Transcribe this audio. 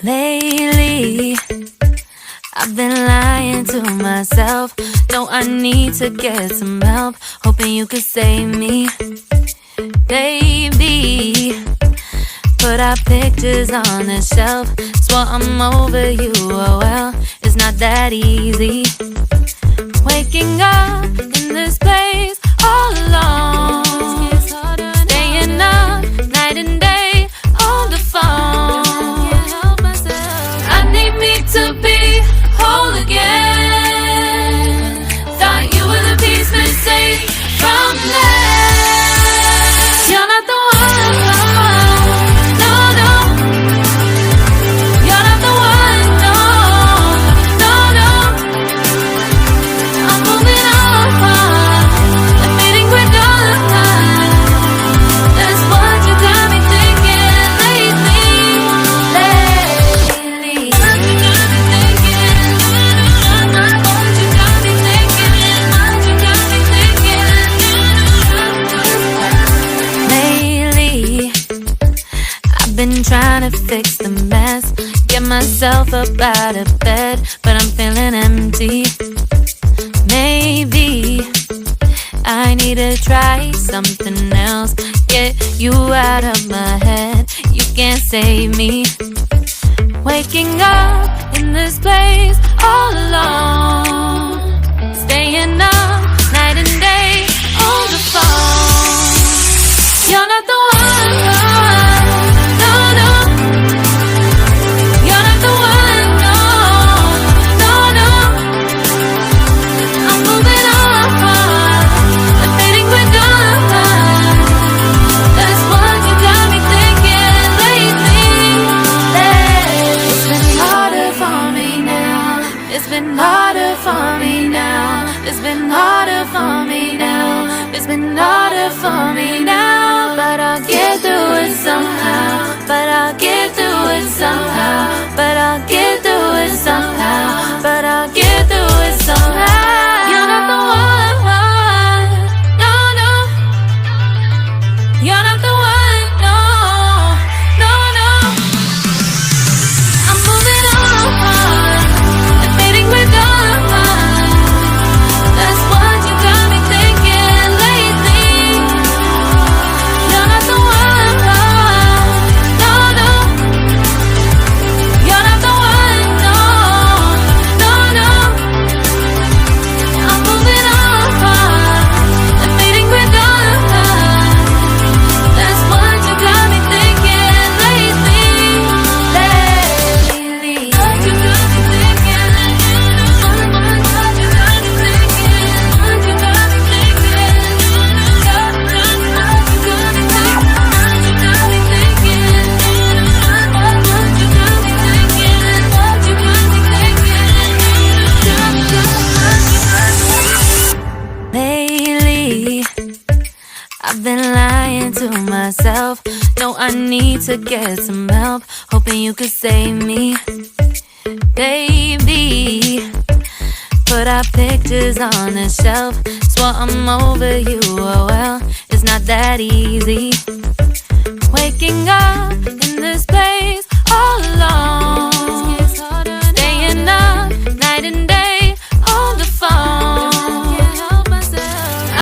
Lately, I've been lying to myself. No, I need to get some help. Hoping you could save me, baby. Put our pictures on the shelf. Swore I'm over you, oh well, it's not that easy. Waking up in this place all alone, staying up night and day on the phone. I need me to be whole again. Thought you were the piece missing from that. You're not the one, no, no. You're not the one, no, no, no. I'm moving on, the feeling we're done. That's what you got me thinking lately. What you got me thinking? What you got me thinking? What you got me thinking? Lately, I've been trying to fix the mess, get myself up out of bed, but I'm feeling empty. Maybe I need to try something else, get you out of my head. You can't save me. Waking up in this place all alone, staying up night and day on the phone. You're not the one, no, no. You're not the one, no, no, no. I'm moving on, the feeling we're done. That's what you got me thinking lately. It's been harder for me now. It's been harder for me now. It's been harder for me now. It's been harder for me now. But I'll get through it somehow. But I'll get through it somehow. But I'll get through it somehow. But I'll get through it somehow. You're not the one, no, no. You're not the one, no, no, no. I'm moving on, the feeling we're done. That's what you got me thinking lately. You're not the one, no, no. You're not the one, no, no, no. I'm moving on, the feeling we're done. That's what you got me thinking lately. What you got me thinking? What you got me thinking? What you got me thinking? What you got me thinking? What you got me thinking? What you got me thinking? Lately, I've been lying to myself. No, I need to get some help. Hoping you could save me, baby. Put our pictures on the shelf. Swore I'm over you, oh well, it's not that easy. Waking up in this place